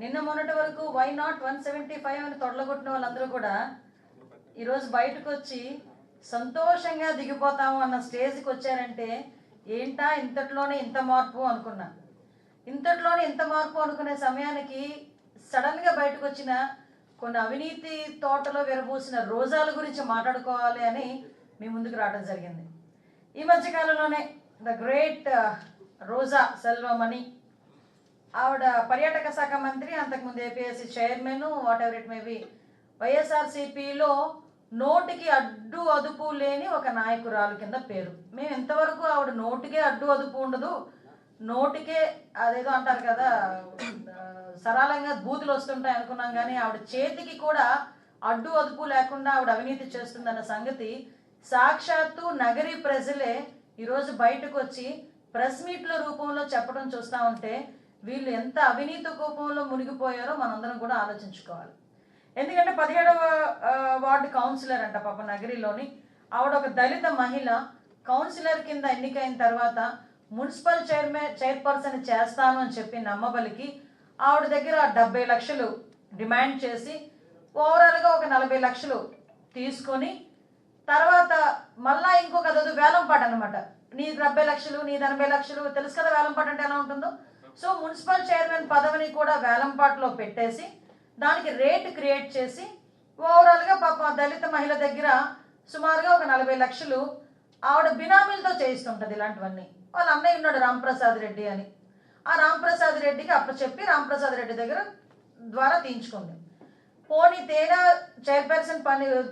నిన్న మొన్నటి వరకు వై నాట్ 175 అని తొడలగొట్టిన వాళ్ళందరూ కూడా ఈరోజు బయటకు వచ్చి సంతోషంగా దిగిపోతాము అన్న స్టేజ్కి వచ్చారంటే ఏంటా ఇంతట్లోనే ఇంత మార్పు అనుకున్నా. ఇంతట్లోనే ఇంత మార్పు అనుకునే సమయానికి సడన్గా బయటకు వచ్చిన కొన్ని అవినీతి తోటలో విరబూసిన రోజాల గురించి మాట్లాడుకోవాలి అని మీ ముందుకు రావడం జరిగింది. ఈ మధ్యకాలంలోనే ద గ్రేట్ రోజా సెల్వమణి, ఆవిడ పర్యాటక శాఖ మంత్రి, అంతకుముందు APSC chairman, what ever it may be, వైఎస్ఆర్సీపీలో నోటికి అడ్డు అదుపు లేని ఒక నాయకురాలు కింద పేరు. మేము ఇంతవరకు ఆవిడ నోటికే అడ్డు అదుపు ఉండదు, నోటికే అదేదో అంటారు కదా సరళంగా బూతులు వస్తుంటాయి అనుకున్నాం, కానీ ఆవిడ చేతికి కూడా అడ్డు అదుపు లేకుండా ఆవిడ అవినీతి చేస్తుందన్న సంగతి సాక్షాత్తు నగరి ప్రజలే ఈరోజు బయటకు వచ్చి ప్రెస్ మీట్ల రూపంలో చెప్పడం చూస్తూ ఉంటే వీళ్ళు ఎంత అవినీతి కోపంలో మునిగిపోయారో మనందరం కూడా ఆలోచించుకోవాలి. ఎందుకంటే 17వ వార్డు కౌన్సిలర్ అంట పాప నగరిలోని ఆవిడ ఒక దళిత మహిళ కౌన్సిలర్ కింద ఎన్నికైన తర్వాత మున్సిపల్ చైర్పర్సన్ చేస్తాను అని చెప్పి నమ్మబలికి ఆవిడ దగ్గర 70 లక్షలు డిమాండ్ చేసి ఓవరాల్గా ఒక 40 లక్షలు తీసుకొని తర్వాత మళ్ళా ఇంకొక అదో వేలంపాట అనమాట. నీ 70 లక్షలు నీ 80 లక్షలు, తెలుసు కదా వేలంపాట అంటే ఎలా ఉంటుందో. సో మున్సిపల్ చైర్మన్ పదవిని కూడా వేలంపాటలో పెట్టేసి దానికి రేట్ క్రియేట్ చేసి ఓవరాల్గా పాప దళిత మహిళ దగ్గర సుమారుగా ఒక 40 లక్షలు ఆవిడ బినామీలతో చేయిస్తుంటుంది. ఇలాంటివన్నీ వాళ్ళ అన్నయ్య ఉన్నాడు రాంప్రసాద్ రెడ్డి అని, ఆ రాంప్రసాద్ రెడ్డికి అప్పచెప్పి రాంప్రసాద్ రెడ్డి దగ్గర ద్వారా తీయించుకుంది. పోనీ తేనా చైర్పర్సన్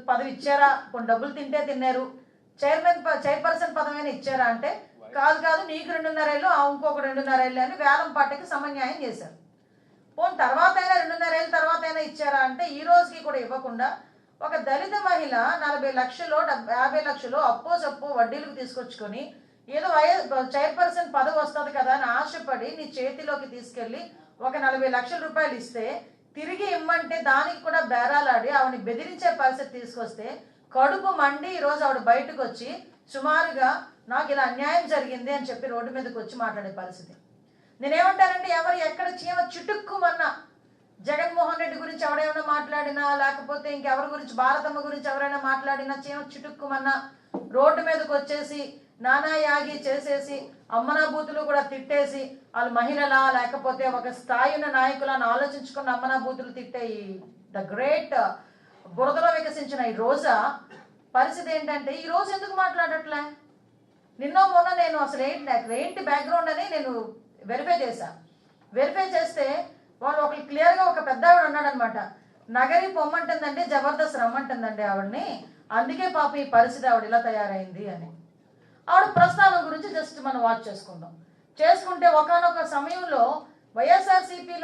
పదవి ఇచ్చారా, కొన్ని డబ్బులు తింటే తిన్నారు, చైర్పర్సన్ పదవి ఇచ్చారా అంటే కాదు నీకు 2.5 ఏళ్ళు ఇంకొక 2.5 ఏళ్ళు అని వేలం పాటకి సమన్యాయం చేశారు. పోనీ తర్వాత అయినా 2.5 ఏళ్ళ తర్వాత అయినా ఇచ్చారా అంటే ఈ రోజుకి కూడా ఇవ్వకుండా ఒక దళిత మహిళ 40 లక్షలు 50 లక్షలు అప్పో వడ్డీలకు తీసుకొచ్చుకొని ఏదో చైర్పర్సన్ పదవి వస్తుంది కదా అని ఆశపడి నీ చేతిలోకి తీసుకెళ్ళి ఒక 40 లక్షల రూపాయలు ఇస్తే తిరిగి ఇమ్మంటే దానికి కూడా బేరాలాడి ఆవిడని బెదిరించే పరిస్థితి తీసుకొస్తే కడుపు మండి ఈరోజు ఆవిడ బయటకు వచ్చి సుమారుగా నాకు ఇలా అన్యాయం జరిగింది అని చెప్పి రోడ్డు మీదకి వచ్చి మాట్లాడే పరిస్థితి. నేనేమంటానంటే ఎవరు ఎక్కడ చీమ చుట్టుక్కుమన్నా జగన్మోహన్ రెడ్డి గురించి ఎవరైనా మాట్లాడినా లేకపోతే ఇంకెవరి గురించి భారతమ్మ గురించి ఎవరైనా మాట్లాడినా చీమ చుట్టుక్కుమన్నా రోడ్డు మీదకి వచ్చేసి నానా యాగి చేసేసి అమ్మనా బూతులు కూడా తిట్టేసి వాళ్ళు మహిళలా లేకపోతే ఒక స్థాయి ఉన్న నాయకులను ఆలోచించుకున్న అమ్మనా బూతులు తిట్టే ఈ ద గ్రేట్ బురదలో వికసించిన ఈ రోజా పరిస్థితి ఏంటంటే ఈ రోజు ఎందుకు మాట్లాడట్లే? నిన్నో మొన్న నేను అసలు ఏంటి బ్యాక్గ్రౌండ్ అని నేను వెరిఫై చేస్తే వాళ్ళు ఒకరు క్లియర్గా ఒక పెద్ద ఆవిడ ఉన్నాడనమాట. నగరి పొమ్మంటుందండి, జబర్దస్త్ రమ్మంటుందండి ఆవిడని, అందుకే పాప ఈ పరిస్థితి ఆవిడ ఇలా తయారైంది అని. ఆవిడ ప్రస్థానం గురించి జస్ట్ మనం వాచ్ చేసుకుంటే ఒకానొక సమయంలో వైఎస్ఆర్సీపీలో